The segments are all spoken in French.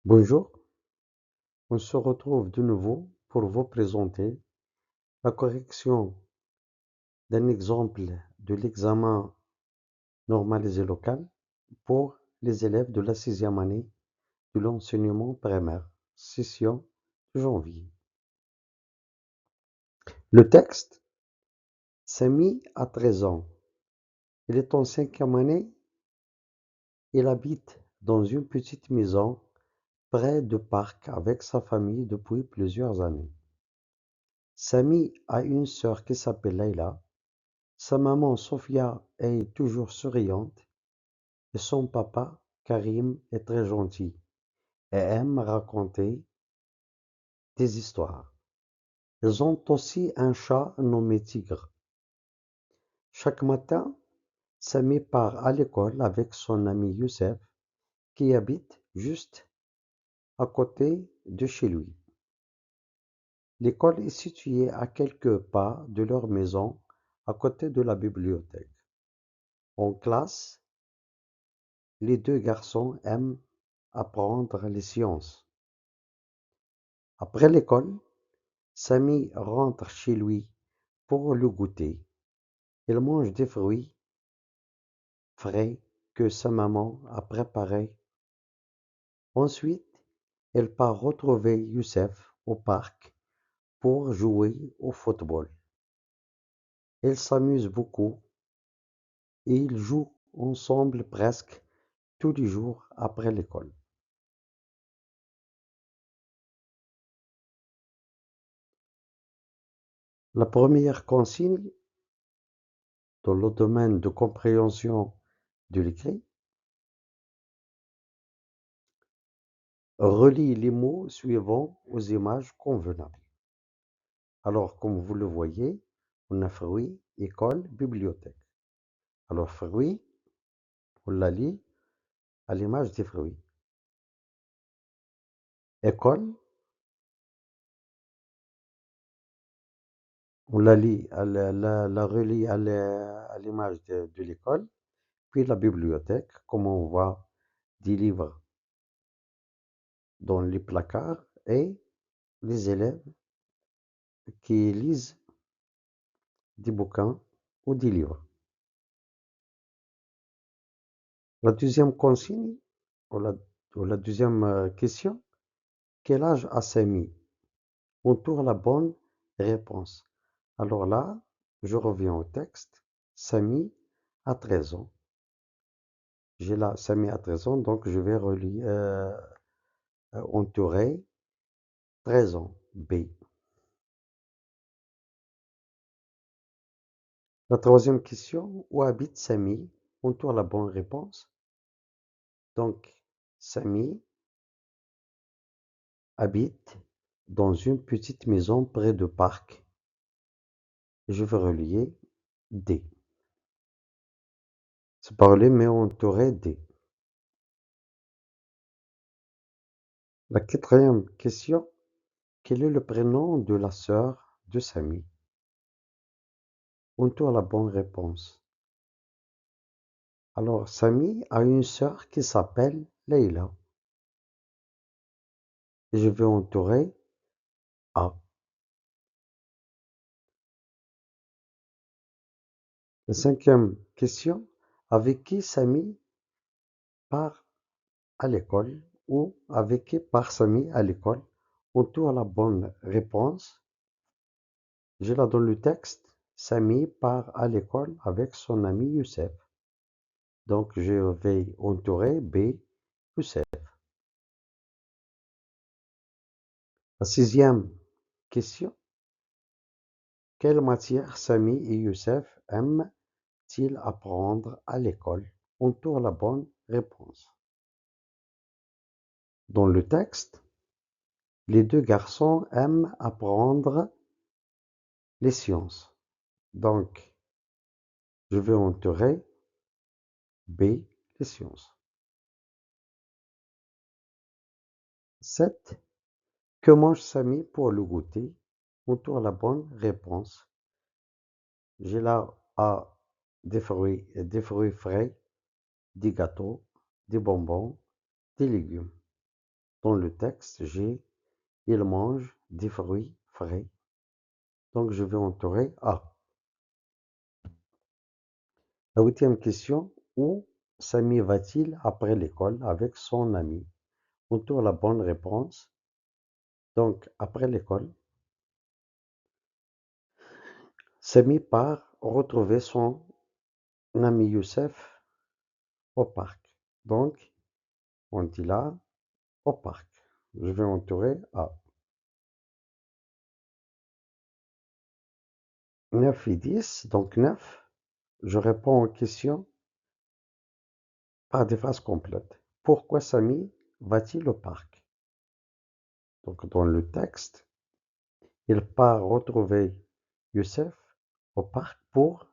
Bonjour, on se retrouve de nouveau pour vous présenter la correction d'un exemple de l'examen normalisé local pour les élèves de la sixième année de l'enseignement primaire, session de janvier. Le texte, Samy a 13 ans. Il est en cinquième année. Il habite dans une petite maison près du parc avec sa famille depuis plusieurs années. Samy a une sœur qui s'appelle Leila. Sa maman Sofia est toujours souriante et son papa Karim est très gentil et aime raconter des histoires. Ils ont aussi un chat nommé Tigre. Chaque matin, Samy part à l'école avec son ami Youssef qui habite juste à côté de chez lui. L'école est située à quelques pas de leur maison, à côté de la bibliothèque. En classe, les deux garçons aiment apprendre les sciences. Après l'école, Samy rentre chez lui pour le goûter. Il mange des fruits frais que sa maman a préparés. Ensuite, il part retrouver Youssef au parc pour jouer au football. Ils s'amusent beaucoup et ils jouent ensemble presque tous les jours après l'école. La première consigne dans le domaine de compréhension de l'écrit, relie les mots suivants aux images convenables. Alors, comme vous le voyez, on a fruit, école, bibliothèque. Alors, fruit, on la lit à l'image des fruits. École, on la lit, la relie à l'image de l'école. Puis la bibliothèque, comme on voit des livres dans les placards et les élèves qui lisent des bouquins ou des livres. La deuxième consigne, ou la deuxième question, quel âge a Samy? On tourne la bonne réponse. Alors là, je reviens au texte. Samy a 13 ans. J'ai là Samy a 13 ans, donc je vais entourer 13 ans. B. La troisième question, où habite Samy? On tourne la bonne réponse. Donc, Samy habite dans une petite maison près du parc. Je vais relier D. C'est parler, mais entourer D. La quatrième question, quel est le prénom de la sœur de Samy? On tourne la bonne réponse. Alors, Samy a une sœur qui s'appelle Leila. Et je vais entourer A. La cinquième question, avec qui Samy part à l'école ou avec qui part Samy à l'école? On tourne la bonne réponse. Je la donne le texte. Samy part à l'école avec son ami Youssef. Donc, je vais entourer B, Youssef. La sixième question. Quelle matière Samy et Youssef aiment-ils apprendre à l'école? On tourne la bonne réponse. Dans le texte, les deux garçons aiment apprendre les sciences. Donc, je vais entourer B, les sciences. 7. Que mange Samy pour le goûter? On tourne la bonne réponse. J'ai là A, des fruits frais, des gâteaux, des bonbons, des légumes. Dans le texte, j'ai il mange des fruits frais. Donc, je vais entourer A. La huitième question, où Samy va-t-il après l'école avec son ami? Entoure la bonne réponse. Donc, après l'école, Samy part retrouver son ami Youssef au parc. Donc, on dit là, au parc. Je vais entourer A. 9 et 10, donc 9. Je réponds aux questions par des phrases complètes. Pourquoi Samy va-t-il au parc? Donc, dans le texte, il part retrouver Youssef au parc pour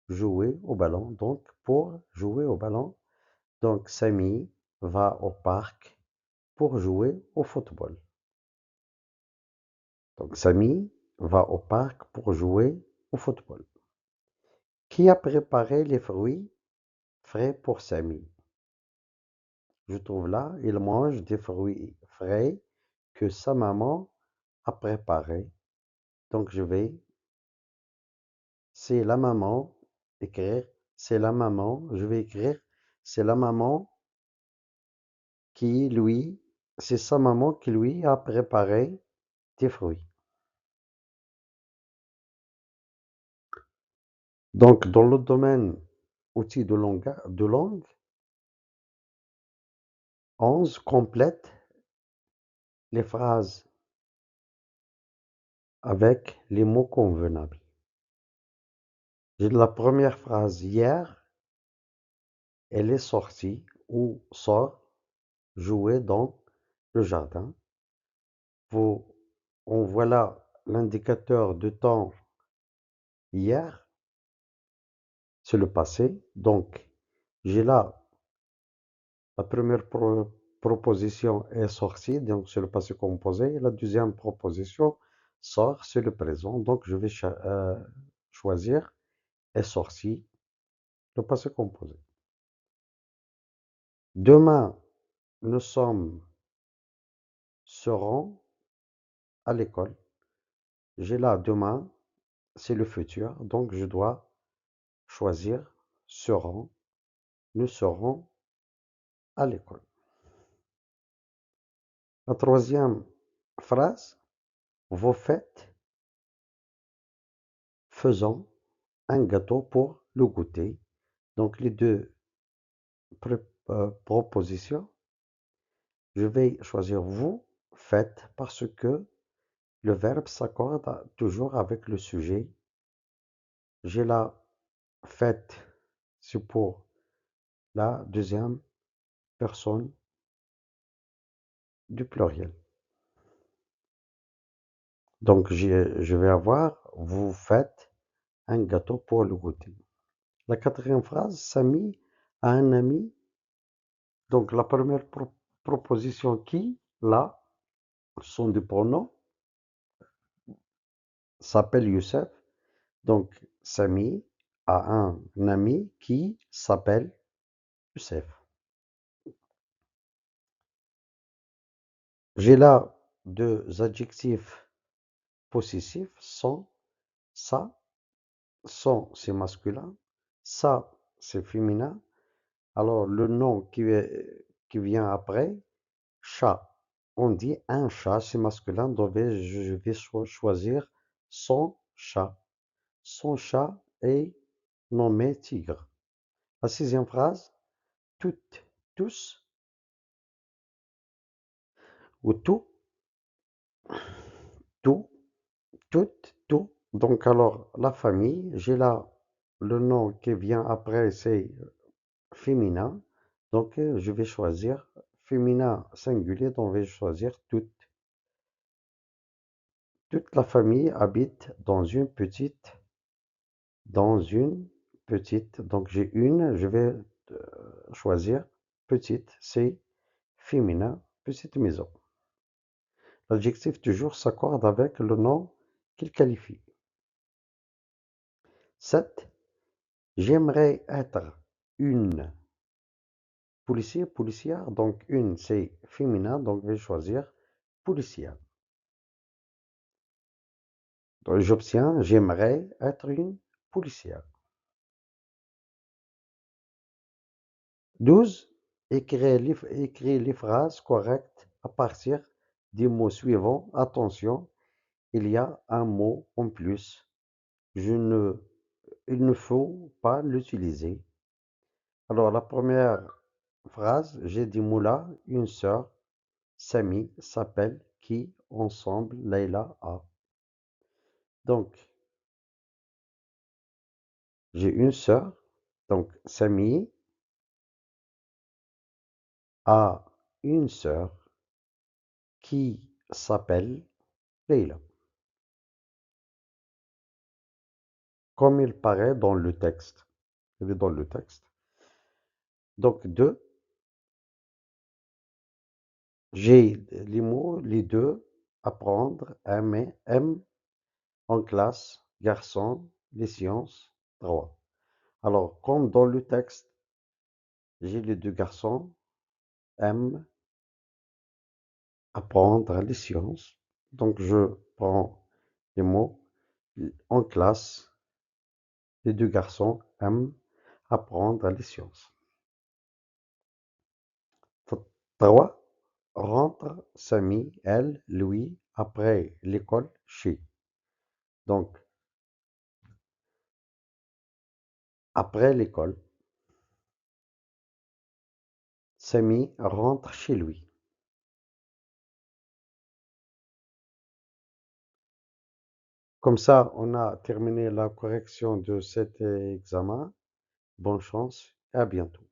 jouer au ballon. Donc, pour jouer au ballon, donc Samy va au parc pour jouer au football. Donc, Samy va au parc pour jouer au football. Qui a préparé les fruits frais pour Samy? Je trouve là, il mange des fruits frais que sa maman a préparés. Donc, c'est la maman, écrire, c'est la maman, je vais écrire, c'est la maman qui lui, c'est sa maman qui lui a préparé des fruits. Donc, dans le domaine outils de langue, 11 complète les phrases avec les mots convenables. J'ai la première phrase, hier, elle est sortie ou sort jouer dans le jardin. On voit là l'indicateur de temps hier, c'est le passé. Donc, j'ai là la première proposition est sortie, donc c'est le passé composé. Et la deuxième proposition sort, c'est le présent. Donc, je vais choisir est sorti, le passé composé. Demain, nous serons à l'école. J'ai là demain, c'est le futur, donc je dois choisir seront, nous serons à l'école. La troisième phrase, vous faites, faisons un gâteau pour le goûter. Donc les deux propositions, je vais choisir vous faites parce que le verbe s'accorde toujours avec le sujet. J'ai la faites, c'est pour la deuxième personne du pluriel. Donc je vais avoir vous faites un gâteau pour le goûter. La quatrième phrase, Samy a un ami. Donc la première proposition qui, là, sont des pronoms, s'appelle Youssef. Donc Samy a un ami qui s'appelle Youssef. J'ai là deux adjectifs possessifs, sont, ça, sont c'est masculin, ça c'est féminin. Alors le nom qui vient après, chat. On dit un chat, c'est masculin, donc je vais choisir son chat. Son chat est nommé Tigre. La sixième phrase, toutes, tous, ou tout, toutes, tout. Donc alors, la famille, j'ai là le nom qui vient après, c'est féminin. Donc je vais choisir féminin singulier, donc je vais choisir toutes. Toute la famille habite dans une petite, donc j'ai une, je vais choisir petite, c'est féminin, petite maison. L'adjectif toujours s'accorde avec le nom qu'il qualifie. 7. J'aimerais être une Policier, policière. Donc, une, c'est féminin. Donc, je vais choisir policière. Donc, j'obtiens, j'aimerais être une policière. 12. Écrire les phrases correctes à partir des mots suivants. Attention, il y a un mot en plus. Je ne, il ne faut pas l'utiliser. Alors, la première phrase, j'ai dit Moula, une sœur, Samy, s'appelle, qui, ensemble, Leïla, a. Donc, j'ai une sœur, donc Samy a une sœur qui s'appelle Leïla, comme il paraît dans le texte. Il est dans le texte. Donc, deux, j'ai les mots, les deux, apprendre, aimer, aime, en classe, garçon, les sciences, droit. Alors, comme dans le texte, j'ai les deux garçons, aiment apprendre les sciences. Donc, je prends les mots en classe. Les deux garçons aiment apprendre les sciences. 3. Rentre Samy, elle, lui, après l'école, chez. Donc, après l'école, Samy rentre chez lui. Comme ça, on a terminé la correction de cet examen. Bonne chance et à bientôt.